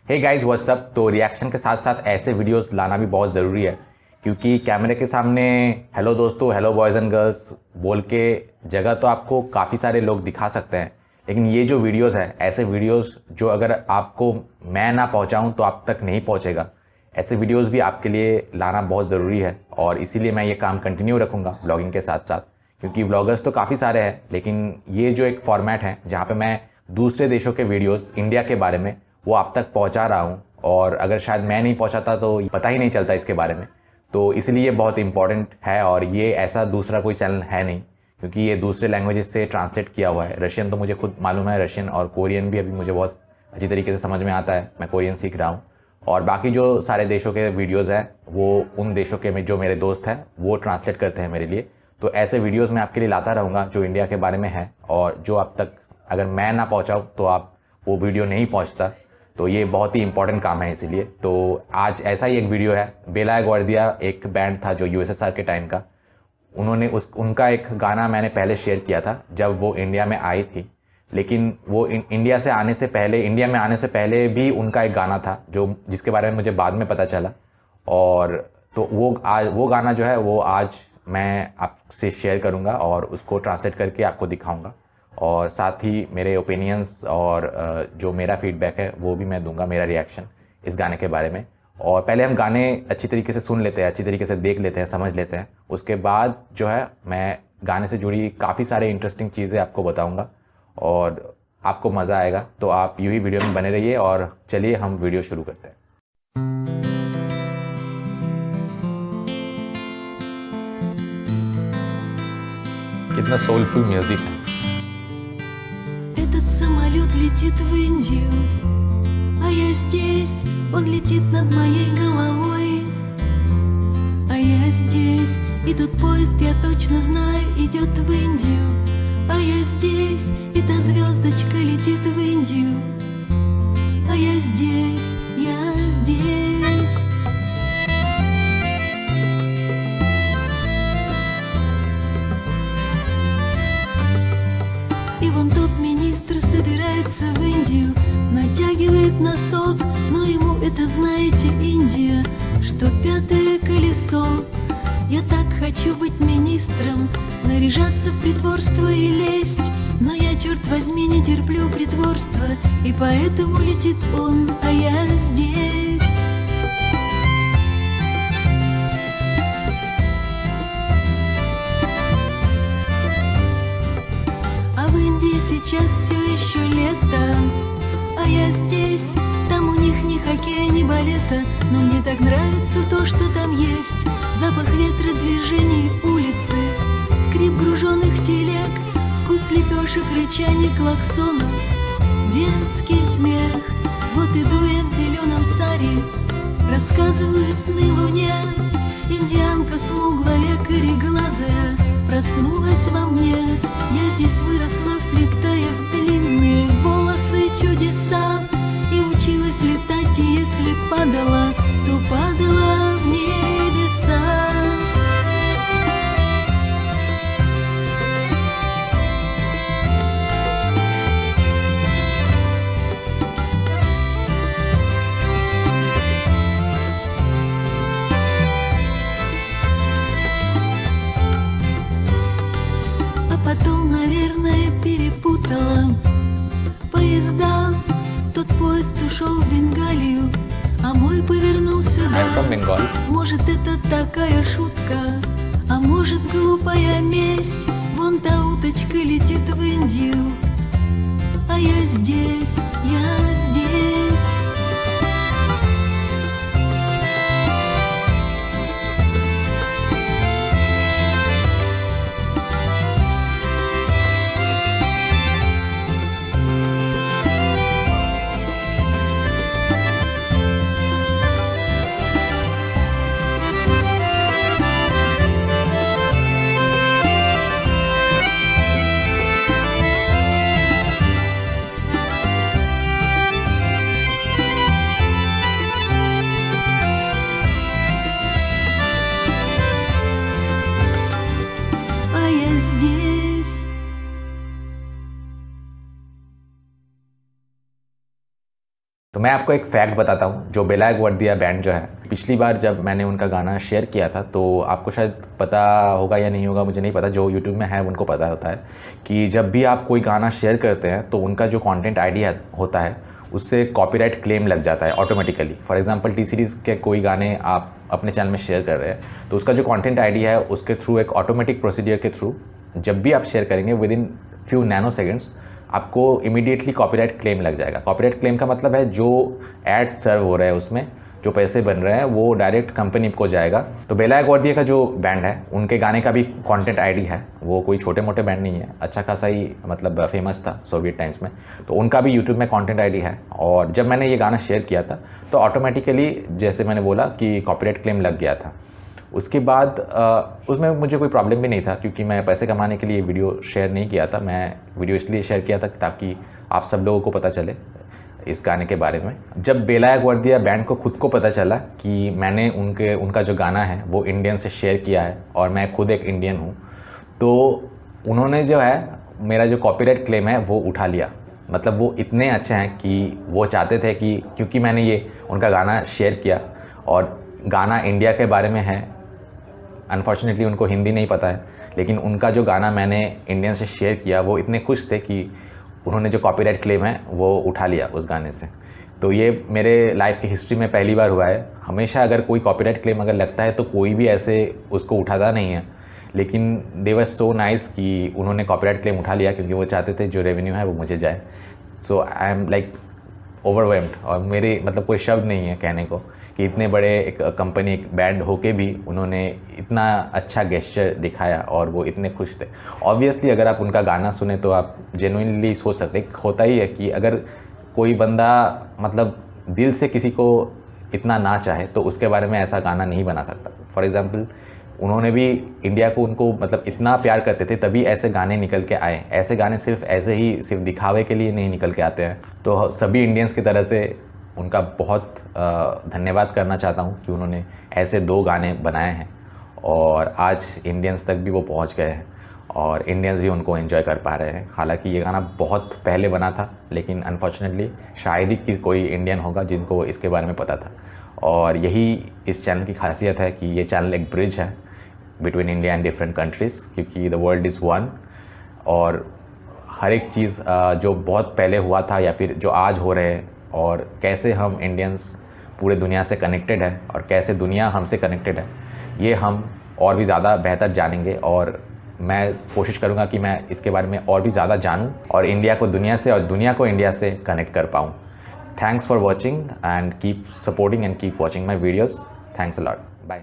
हे guys what's up. तो reaction के साथ साथ ऐसे वीडियोस लाना भी बहुत ज़रूरी है, क्योंकि कैमरे के सामने हेलो दोस्तों, हेलो बॉयज़ एंड गर्ल्स बोल के जगह तो आपको काफ़ी सारे लोग दिखा सकते हैं, लेकिन ये जो वीडियोस है, ऐसे वीडियोस जो अगर आपको मैं ना पहुंचाऊं तो आप तक नहीं पहुंचेगा, ऐसे वीडियोस भी आपके लिए लाना बहुत ज़रूरी है। और इसीलिए मैं ये काम कंटिन्यू रखूँगा ब्लॉगिंग के साथ साथ, क्योंकि व्लॉगर्स तो काफ़ी सारे हैं, लेकिन ये जो एक फॉर्मेट है जहाँ पे मैं दूसरे देशों के वीडियोस इंडिया के बारे में वो आप तक पहुँचा रहा हूँ, और अगर शायद मैं नहीं पहुँचाता तो पता ही नहीं चलता इसके बारे में, तो इसलिए बहुत इंपॉर्टेंट है। और ये ऐसा दूसरा कोई चैनल है नहीं, क्योंकि ये दूसरे लैंग्वेजेस से ट्रांसलेट किया हुआ है। रशियन तो मुझे खुद मालूम है, रशियन और कोरियन भी अभी मुझे बहुत अच्छी तरीके से समझ में आता है, मैं कोरियन सीख रहा हूँ। और बाकी जो सारे देशों के वीडियोज़ हैं वो उन देशों के में जो मेरे दोस्त हैं वो ट्रांसलेट करते हैं मेरे लिए। तो ऐसे वीडियोज़ मैं आपके लिए लाता रहूँगा जो इंडिया के बारे में है, और जो आप तक अगर मैं ना पहुँचाऊँ तो आप वो वीडियो नहीं पहुँचता। तो ये बहुत ही इंपॉर्टेंट काम है इसीलिए। तो आज ऐसा ही एक वीडियो है। बेला ग्वार्डिया एक बैंड था जो यूएसएसआर के टाइम का, उन्होंने उनका एक गाना मैंने पहले शेयर किया था जब वो इंडिया में आई थी, लेकिन वो इंडिया में आने से पहले भी उनका एक गाना था जो जिसके बारे में मुझे बाद में पता चला। और तो वो गाना जो है वो आज मैं आपसे शेयर करूँगा और उसको ट्रांसलेट करके आपको दिखाऊँगा, और साथ ही मेरे ओपिनियंस और जो मेरा फीडबैक है वो भी मैं दूंगा, मेरा रिएक्शन इस गाने के बारे में। और पहले हम गाने अच्छी तरीके से सुन लेते हैं, अच्छी तरीके से देख लेते हैं, समझ लेते हैं। उसके बाद जो है मैं गाने से जुड़ी काफ़ी सारे इंटरेस्टिंग चीज़ें आपको बताऊंगा और आपको मज़ा आएगा। तो आप यूँ ही वीडियो में बने रहिए, और चलिए हम वीडियो शुरू करते हैं। कितना सोलफुल म्यूजिक है। Этот самолет летит в Индию, а я здесь, он летит над моей головой. А я здесь, и тот поезд, я точно знаю, идет в Индию. А я здесь, и та звездочка летит в Индию. А я здесь, я здесь. И вон тот министр собирается в Индию, натягивает носок, но ему это, знаете, Индия, что пятое колесо. Я так хочу быть министром, наряжаться в притворство и лесть, но я, черт возьми, не терплю притворства, и поэтому летит он, а я здесь. А в Индии сейчас все еще лето, а я здесь, там у них ни хоккея, ни балета, но мне так нравится то, что там есть. Запах ветра, движений улицы, скрип груженных телег, вкус лепешек, рычание клаксонов, детский смех. Вот иду я в зеленом саре, рассказываю сны луне. Индианка смуглая, кореглазая, проснулась во мне. Я здесь выросла, вплетая в длинные волосы чудеса, и училась летать, и если падала, то падала в небеса. Потом, наверное, перепутала поезда. Тот поезд ушел в Бенгалию, а мой повернул сюда. Может, это такая шутка, а может, глупая месть. Вон та уточка летит в Индию, а я здесь, я здесь. मैं आपको एक फैक्ट बताता हूँ। जो बेलायक वर्दिया बैंड जो है, पिछली बार जब मैंने उनका गाना शेयर किया था तो आपको शायद पता होगा या नहीं होगा, मुझे नहीं पता, जो यूट्यूब में है उनको पता होता है कि जब भी आप कोई गाना शेयर करते हैं तो उनका जो कंटेंट आईडी होता है उससे कॉपीराइट क्लेम लग जाता है automatically. For example T series के कोई गाने आप अपने चैनल में शेयर कर रहे हैं तो उसका जो कंटेंट आईडी है उसके थ्रू एक ऑटोमेटिक प्रोसीजर के थ्रू जब भी आप शेयर करेंगे with in few nano seconds आपको इमीडिएटली कॉपीराइट क्लेम लग जाएगा। कॉपीराइट क्लेम का मतलब है जो एड्स सर्व हो रहे हैं उसमें जो पैसे बन रहे हैं वो डायरेक्ट कंपनी को जाएगा। तो बेलायक वर्दिया का जो बैंड है उनके गाने का भी कंटेंट आईडी है, वो कोई छोटे मोटे बैंड नहीं है, अच्छा खासा ही मतलब फेमस था सोवियत टाइम्स में, तो उनका भी यूट्यूब में कंटेंट आईडी है। और जब मैंने ये गाना शेयर किया था तो ऑटोमेटिकली जैसे मैंने बोला कि कॉपीराइट क्लेम लग गया था। उसके बाद उसमें मुझे कोई प्रॉब्लम भी नहीं था क्योंकि मैं पैसे कमाने के लिए वीडियो शेयर नहीं किया था। मैं वीडियो इसलिए शेयर किया था ताकि आप सब लोगों को पता चले इस गाने के बारे में। जब बेलायक वर्दिया बैंड को खुद को पता चला कि मैंने उनका जो गाना है वो इंडियन से शेयर किया है और मैं खुद एक इंडियन हूँ, तो उन्होंने जो है मेरा जो कॉपीराइट क्लेम है वो उठा लिया। मतलब वो इतने अच्छे हैं कि वो चाहते थे कि क्योंकि मैंने ये उनका गाना शेयर किया और गाना इंडिया के बारे में है, अनफॉर्चुनेटली उनको हिंदी नहीं पता है, लेकिन उनका जो गाना मैंने इंडियन से शेयर किया वो इतने खुश थे कि उन्होंने जो कॉपीराइट क्लेम है वो उठा लिया उस गाने से। तो ये मेरे लाइफ की हिस्ट्री में पहली बार हुआ है। हमेशा अगर कोई कॉपीराइट क्लेम अगर लगता है तो कोई भी ऐसे उसको उठाता नहीं है, लेकिन दे वर सो नाइस कि उन्होंने कॉपीराइट क्लेम उठा लिया क्योंकि वो चाहते थे जो रेवेन्यू है वो मुझे जाए। सो आई एम लाइक ओवरवेल्म्ड, और मेरे मतलब कोई शब्द नहीं है कहने को कि इतने बड़े एक कंपनी एक बैंड होके भी उन्होंने इतना अच्छा गेस्चर दिखाया और वो इतने खुश थे। ऑब्वियसली अगर आप उनका गाना सुने तो आप जेन्युइनली सोच सकते, होता ही है कि अगर कोई बंदा मतलब दिल से किसी को इतना ना चाहे तो उसके बारे में ऐसा गाना नहीं बना सकता। फॉर एग्ज़ाम्पल उन्होंने भी इंडिया को उनको मतलब इतना प्यार करते थे तभी ऐसे गाने निकल के आए। ऐसे गाने सिर्फ ऐसे ही सिर्फ दिखावे के लिए नहीं निकल के आते हैं। तो सभी इंडियंस की तरह से उनका बहुत धन्यवाद करना चाहता हूँ कि उन्होंने ऐसे 2 गाने बनाए हैं और आज इंडियंस तक भी वो पहुँच गए हैं और इंडियंस भी उनको एंजॉय कर पा रहे हैं। हालांकि ये गाना बहुत पहले बना था लेकिन अनफॉर्चुनेटली शायद ही कोई इंडियन होगा जिनको इसके बारे में पता था। और यही इस चैनल की खासियत है कि ये चैनल एक ब्रिज है between India and different countries, क्योंकि द वर्ल्ड इज़ वन। और हर एक चीज़ जो बहुत पहले हुआ था या फिर जो आज हो रहे हैं और कैसे हम इंडियंस पूरे दुनिया से कनेक्टेड है और कैसे दुनिया हमसे कनेक्टेड है, ये हम और भी ज़्यादा बेहतर जानेंगे। और मैं कोशिश करूँगा कि मैं इसके बारे में और भी ज़्यादा जानूँ और इंडिया को दुनिया से और दुनिया को इंडिया से कनेक्ट कर पाऊँ। Thanks for watching and keep supporting and keep watching my videos. Thanks a lot. Bye.